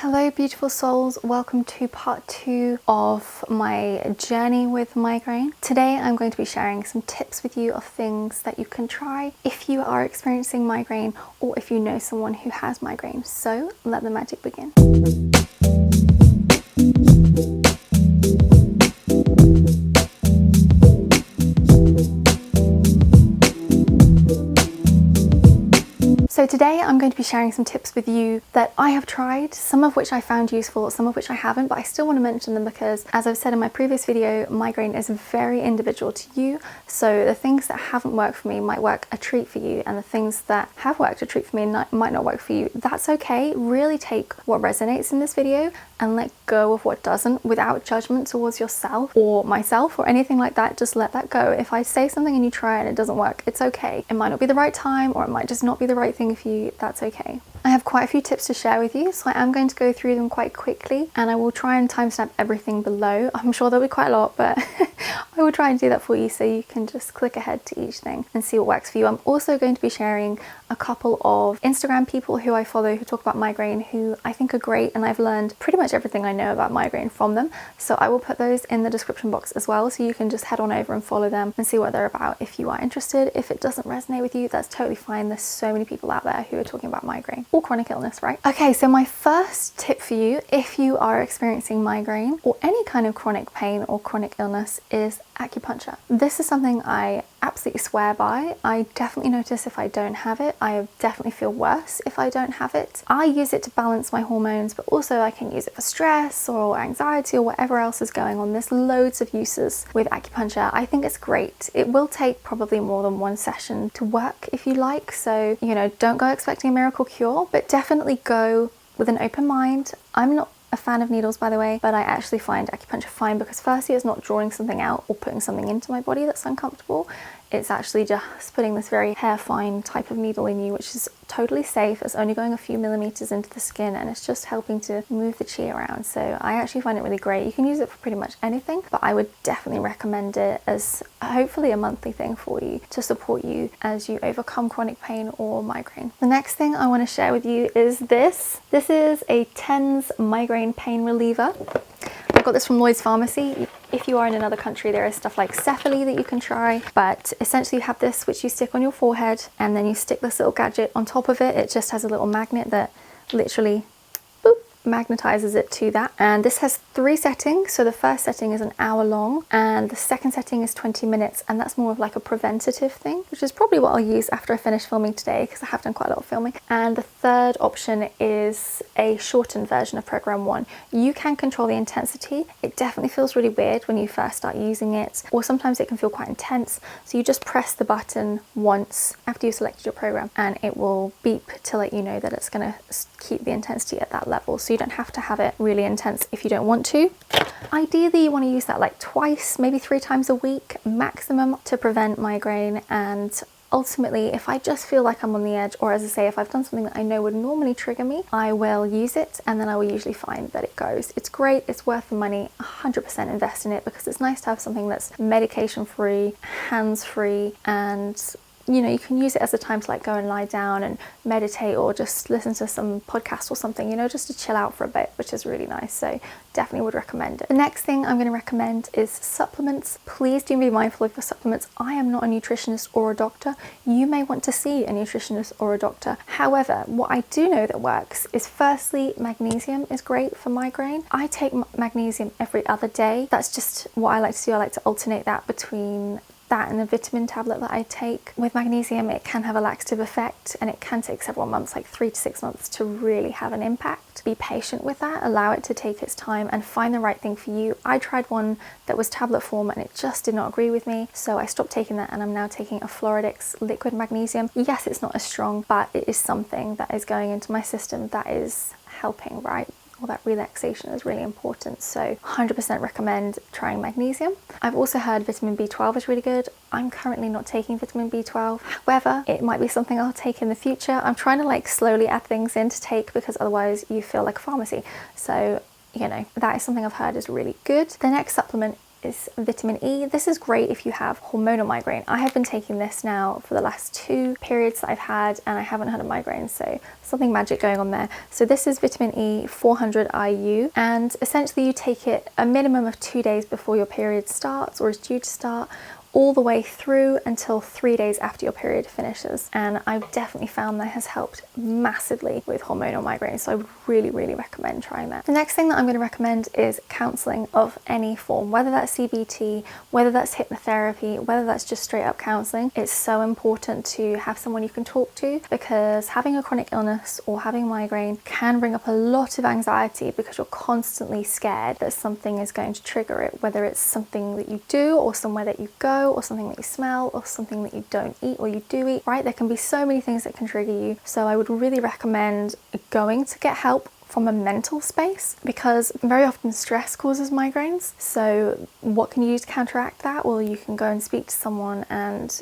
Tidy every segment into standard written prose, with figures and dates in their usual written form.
Hello beautiful souls, welcome to part 2 of my journey with migraine. Today I'm going to be sharing some tips with you of things that you can try if you are experiencing migraine or if you know someone who has migraine. So let the magic begin. So today I'm going to be sharing some tips with you that I have tried, some of which I found useful, some of which I haven't, but I still want to mention them because, as I've said in my previous video, migraine is very individual to you. So the things that haven't worked for me might work a treat for you, and the things that have worked a treat for me might not work for you. That's okay. Really take what resonates in this video and let go of what doesn't without judgment towards yourself or myself or anything like that. Just let that go. If I say something and you try it and it doesn't work, it's okay. It might not be the right time, or it might just not be the right thing for you. That's okay. I have quite a few tips to share with you, so I am going to go through them quite quickly, and I will try and timestamp everything below. I'm sure there'll be quite a lot, but I will try and do that for you so you can just click ahead to each thing and see what works for you. I'm also going to be sharing a couple of Instagram people who I follow who talk about migraine, who I think are great, and I've learned pretty much everything I know about migraine from them. So I will put those in the description box as well, so you can just head on over and follow them and see what they're about if you are interested. If it doesn't resonate with you, that's totally fine. There's so many people out there who are talking about migraine or chronic illness, right? Okay, so my first tip for you, if you are experiencing migraine or any kind of chronic pain or chronic illness, is acupuncture. This is something I absolutely swear by. I definitely notice if I don't have it. I definitely feel worse if I don't have it. I use it to balance my hormones, but also I can use it for stress or anxiety or whatever else is going on. There's loads of uses with acupuncture. I think it's great. It will take probably more than one session to work if you like. So, don't go expecting a miracle cure, but definitely go with an open mind. I'm not a fan of needles, by the way, but I actually find acupuncture fine because firstly, it's not drawing something out or putting something into my body that's uncomfortable. It's actually just putting this very hair fine type of needle in you, which is totally safe. It's only going a few millimeters into the skin, and it's just helping to move the chi around. So I actually find it really great. You can use it for pretty much anything, but I would definitely recommend it as hopefully a monthly thing for you to support you as you overcome chronic pain or migraine. The next thing I want to share with you is this. This is a TENS migraine pain reliever. I got this from Lloyd's Pharmacy. If you are in another country, there is stuff like Cephalí that you can try, but essentially you have this which you stick on your forehead, and then you stick this little gadget on top of it. It just has a little magnet that literally magnetizes it to that, and this has 3 settings. So the first setting is an hour long, and the second setting is 20 minutes, and that's more of like a preventative thing, which is probably what I'll use after I finish filming today because I have done quite a lot of filming. And the third option is a shortened version of program 1. You can control the intensity. It definitely feels really weird when you first start using it, or sometimes it can feel quite intense, so you just press the button once after you selected your program and it will beep to let you know that it's going to keep the intensity at that level. So you don't have to have it really intense if you don't want to. Ideally, you want to use that like twice, maybe 3 times a week maximum to prevent migraine. And ultimately, if I just feel like I'm on the edge, or as I say, if I've done something that I know would normally trigger me, I will use it, and then I will usually find that it goes. It's great, it's worth the money. 100% invest in it because it's nice to have something that's medication free, hands free, and you can use it as a time to like go and lie down and meditate, or just listen to some podcast or something, just to chill out for a bit, which is really nice. So definitely would recommend it. The next thing I'm going to recommend is supplements. Please do be mindful of your supplements. I am not a nutritionist or a doctor. You may want to see a nutritionist or a doctor. However, what I do know that works is, firstly, magnesium is great for migraine. I take magnesium every other day. That's just what I like to do. I like to alternate that between that and the vitamin tablet that I take. With magnesium, it can have a laxative effect, and it can take several months, like 3 to 6 months, to really have an impact. Be patient with that, allow it to take its time, and find the right thing for you. I tried one that was tablet form and it just did not agree with me, so I stopped taking that, and I'm now taking a Floridix liquid magnesium. Yes, it's not as strong, but it is something that is going into my system that is helping, right? All that relaxation is really important, so 100% recommend trying magnesium. I've also heard vitamin B12 is really good. I'm currently not taking vitamin B12, however, it might be something I'll take in the future. I'm trying to like slowly add things in to take, because otherwise you feel like a pharmacy. So that is something I've heard is really good. The next supplement is vitamin E. This is great if you have hormonal migraine. I have been taking this now for the last 2 periods that I've had, and I haven't had a migraine, so something magic going on there. So this is vitamin E 400 IU, and essentially you take it a minimum of 2 days before your period starts or is due to start, all the way through until 3 days after your period finishes. And I've definitely found that has helped massively with hormonal migraine, so I would really recommend trying that. The next thing that I'm going to recommend is counselling of any form, whether that's CBT, whether that's hypnotherapy, whether that's just straight up counselling. It's so important to have someone you can talk to, because having a chronic illness or having migraine can bring up a lot of anxiety because you're constantly scared that something is going to trigger it, whether it's something that you do or somewhere that you go, or something that you smell, or something that you don't eat or you do eat, right? There can be so many things that can trigger you. So I would really recommend going to get help from a mental space, because very often stress causes migraines. So what can you do to counteract that? Well, you can go and speak to someone and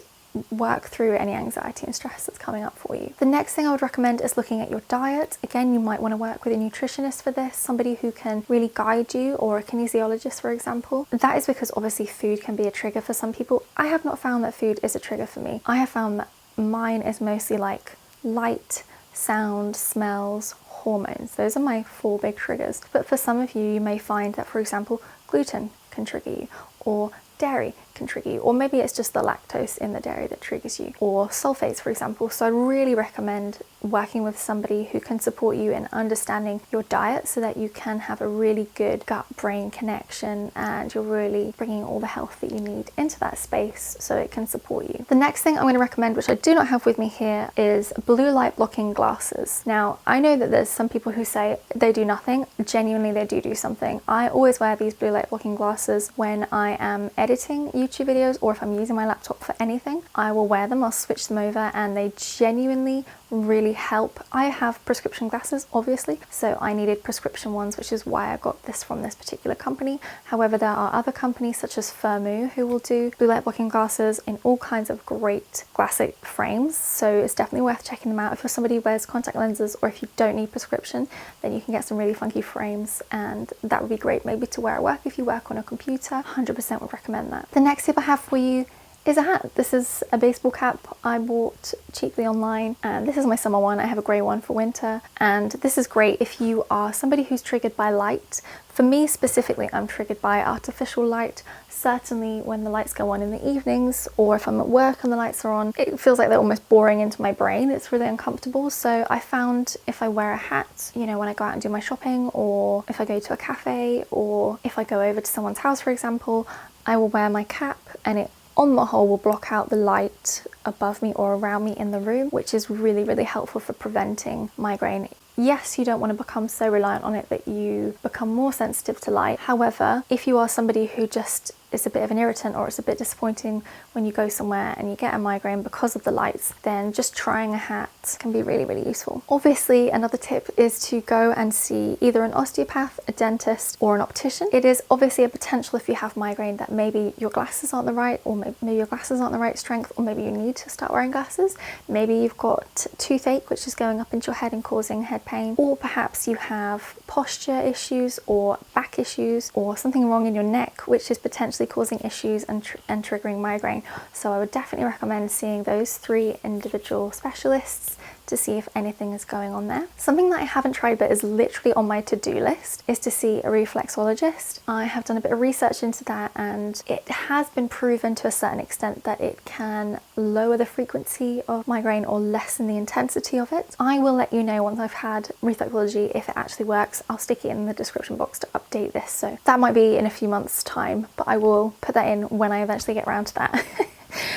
work through any anxiety and stress that's coming up for you. The next thing I would recommend is looking at your diet. Again, you might want to work with a nutritionist for this, somebody who can really guide you, or a kinesiologist, for example. That is because obviously food can be a trigger for some people. I have not found that food is a trigger for me. I have found that mine is mostly like light, sound, smells, hormones. Those are my 4 big triggers. But for some of you, you may find that, for example, gluten can trigger you, or dairy can trigger you, or maybe it's just the lactose in the dairy that triggers you, or sulfates, for example. So I really recommend working with somebody who can support you in understanding your diet so that you can have a really good gut-brain connection and you're really bringing all the health that you need into that space so it can support you. The next thing I'm going to recommend, which I do not have with me here, is blue light blocking glasses. Now, I know that there's some people who say they do nothing. Genuinely, they do something. I always wear these blue light blocking glasses when I am editing YouTube videos, or if I'm using my laptop for anything. I will wear them, I'll switch them over, and they genuinely really help. I have prescription glasses, obviously, so I needed prescription ones, which is why I got this from this particular company. However, there are other companies such as Firmoo who will do blue light blocking glasses in all kinds of great classic frames, so it's definitely worth checking them out. If you're somebody who wears contact lenses, or if you don't need prescription, then you can get some really funky frames, and that would be great maybe to wear at work if you work on a computer. 100% would recommend that. The next tip I have for you is a hat. This is a baseball cap I bought cheaply online, and this is my summer one. I have a grey one for winter, and this is great if you are somebody who's triggered by light. For me specifically, I'm triggered by artificial light. Certainly when the lights go on in the evenings, or if I'm at work and the lights are on, it feels like they're almost boring into my brain. It's really uncomfortable. So I found if I wear a hat, you know, when I go out and do my shopping, or if I go to a cafe, or if I go over to someone's house, for example, I will wear my cap, and it on the whole will block out the light above me or around me in the room, which is really helpful for preventing migraine. Yes, you don't want to become so reliant on it that you become more sensitive to light. However, if you are somebody who just is a bit of an irritant, or it's a bit disappointing when you go somewhere and you get a migraine because of the lights, then just trying a hat can be really useful. Obviously, another tip is to go and see either an osteopath, a dentist, or an optician. It is obviously a potential if you have migraine that maybe your glasses aren't the right, or maybe your glasses aren't the right strength, or maybe you need to start wearing glasses. Maybe you've got toothache, which is going up into your head and causing head pain, or perhaps you have posture issues or back issues, or something wrong in your neck, which is potentially causing issues and triggering migraine. So I would definitely recommend seeing those 3 individual specialists to see if anything is going on there. Something that I haven't tried but is literally on my to-do list is to see a reflexologist. I have done a bit of research into that, and it has been proven to a certain extent that it can lower the frequency of migraine or lessen the intensity of it. I will let you know once I've had reflexology if it actually works. I'll stick it in the description box to update this, so that might be in a few months' time, but I will put that in when I eventually get around to that.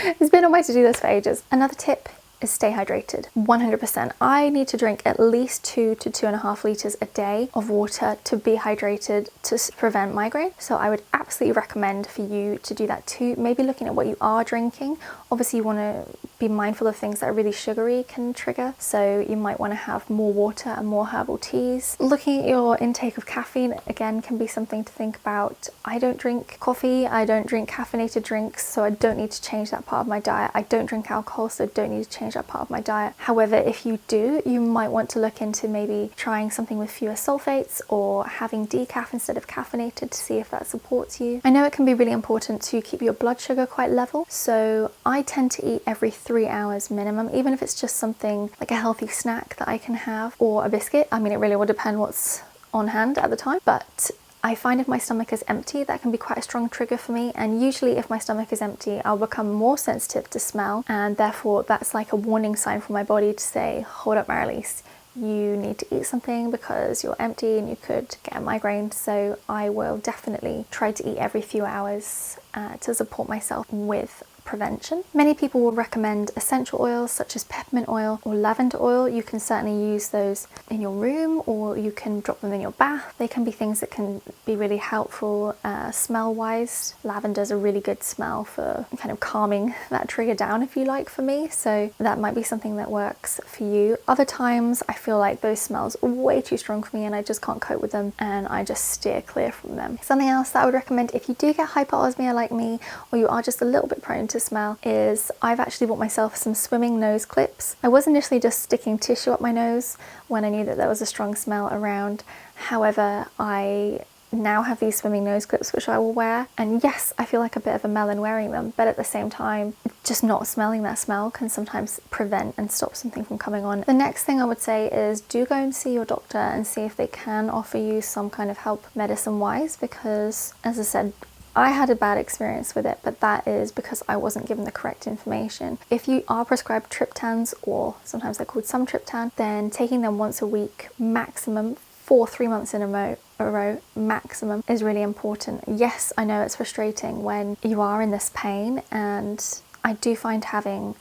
It's been on my to-do list for ages. Another tip is stay hydrated. 100%. I need to drink at least 2 to 2.5 litres a day of water to be hydrated to prevent migraine. So I would absolutely recommend for you to do that too. Maybe looking at what you are drinking. Obviously you want to be mindful of things that are really sugary can trigger. So you might want to have more water and more herbal teas. Looking at your intake of caffeine, again, can be something to think about. I don't drink coffee, I don't drink caffeinated drinks, so I don't need to change that part of my diet. I don't drink alcohol, so I don't need to change that part of my diet. However, if you do, you might want to look into maybe trying something with fewer sulfates or having decaf instead of caffeinated to see if that supports you. I know it can be really important to keep your blood sugar quite level, so I tend to eat every 3 hours minimum, even if it's just something like a healthy snack that I can have or a biscuit. I mean, it really will depend what's on hand at the time, but I find if my stomach is empty, that can be quite a strong trigger for me, and usually if my stomach is empty, I'll become more sensitive to smell, and therefore that's like a warning sign for my body to say, hold up, Marilise, you need to eat something because you're empty and you could get a migraine. So I will definitely try to eat every few hours to support myself with prevention. Many people will recommend essential oils such as peppermint oil or lavender oil. You can certainly use those in your room, or you can drop them in your bath. They can be things that can be really helpful smell wise. Lavender is a really good smell for kind of calming that trigger down, if you like, for me, so that might be something that works for you. Other times I feel like those smells are way too strong for me and I just can't cope with them, and I just steer clear from them. Something else that I would recommend if you do get hyperosmia like me, or you are just a little bit prone to smell, is I've actually bought myself some swimming nose clips. I was initially just sticking tissue up my nose when I knew that there was a strong smell around. However, I now have these swimming nose clips which I will wear, and yes, I feel like a bit of a melon wearing them, but at the same time, just not smelling that smell can sometimes prevent and stop something from coming on. The next thing I would say is do go and see your doctor and see if they can offer you some kind of help medicine wise, because as I said, I had a bad experience with it, but that is because I wasn't given the correct information. If you are prescribed triptans, or sometimes they're called Sumtriptan, then taking them once a week maximum for 3 months in a row maximum is really important. Yes, I know it's frustrating when you are in this pain, and I do find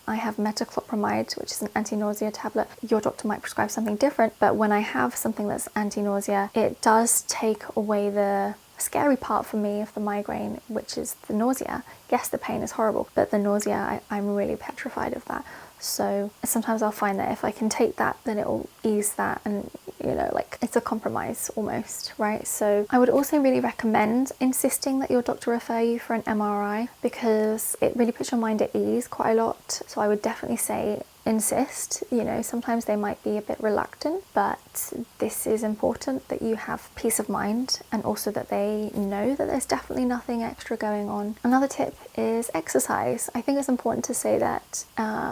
I have metoclopramide, which is an anti-nausea tablet. Your doctor might prescribe something different, but when I have something that's anti-nausea, it does take away the scary part for me of the migraine, which is the nausea. Yes, the pain is horrible, but the nausea, I'm really petrified of that. So sometimes I'll find that if I can take that, then it'll ease that, and like it's a compromise almost, right? So I would also really recommend insisting that your doctor refer you for an MRI, because it really puts your mind at ease quite a lot. So I would definitely say insist. Sometimes they might be a bit reluctant, but this is important that you have peace of mind, and also that they know that there's definitely nothing extra going on. Another tip is exercise. I think it's important to say that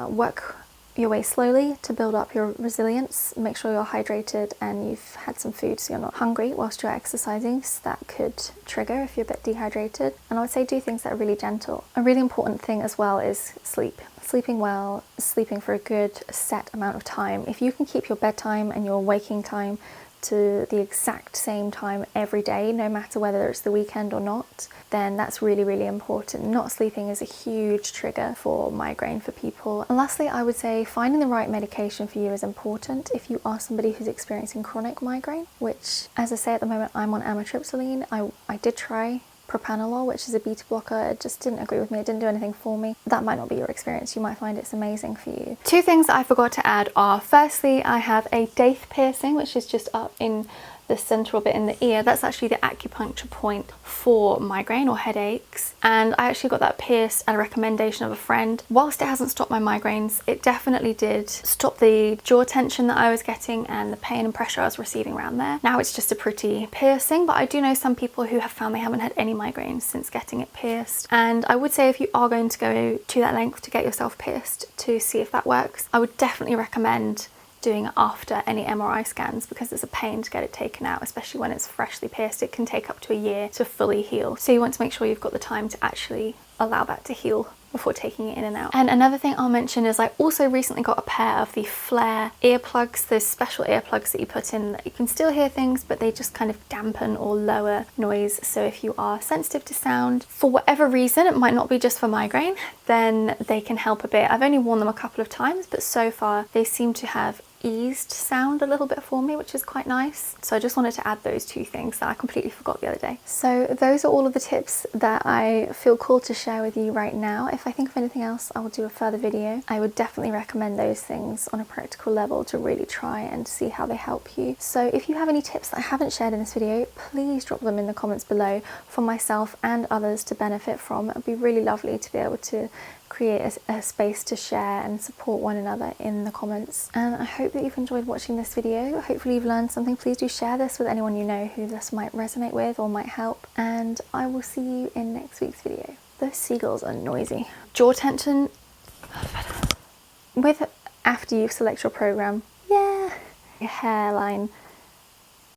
work your way slowly to build up your resilience. Make sure you're hydrated and you've had some food so you're not hungry whilst you're exercising, so that could trigger if you're a bit dehydrated. And I would say do things that are really gentle. A really important thing as well is sleep. Sleeping well, sleeping for a good set amount of time. If you can keep your bedtime and your waking time to the exact same time every day, no matter whether it's the weekend or not, then that's really, really important. Not sleeping is a huge trigger for migraine for people. And lastly, I would say finding the right medication for you is important if you are somebody who's experiencing chronic migraine, which, as I say, at the moment I'm on amitriptyline. I did try propranolol, which is a beta blocker. It just didn't agree with me. It didn't do anything for me. That might not be your experience. You might find it's amazing for you. Two things that I forgot to add are, firstly, I have a daith piercing, which is just up in the central bit in the ear. That's actually the acupuncture point for migraine or headaches, and I actually got that pierced at a recommendation of a friend. Whilst it hasn't stopped my migraines, it definitely did stop the jaw tension that I was getting and the pain and pressure I was receiving around there. Now it's just a pretty piercing, but I do know some people who have found they haven't had any migraines since getting it pierced, and I would say if you are going to go to that length to get yourself pierced to see if that works, I would definitely recommend doing it after any MRI scans, because it's a pain to get it taken out, especially when it's freshly pierced. It can take up to a year to fully heal, so you want to make sure you've got the time to actually allow that to heal before taking it in and out. And another thing I'll mention is I also recently got a pair of the Flare earplugs, those special earplugs that you put in that you can still hear things, but they just kind of dampen or lower noise. So if you are sensitive to sound, for whatever reason, it might not be just for migraine, then they can help a bit. I've only worn them a couple of times, but so far they seem to have eased sound a little bit for me, which is quite nice. So I just wanted to add those two things that I completely forgot the other day. So those are all of the tips that I feel called to share with you right now. If I think of anything else, I will do a further video. I would definitely recommend those things on a practical level to really try and see how they help you. So if you have any tips that I haven't shared in this video, please drop them in the comments below for myself and others to benefit from. It would be really lovely to be able to create a space to share and support one another in the comments. And I hope that you've enjoyed watching this video. Hopefully you've learned something. Please do share this with anyone you know who this might resonate with or might help. And I will see you in next week's video. Those seagulls are noisy. Jaw tension with after you select your program. Yeah. Your hairline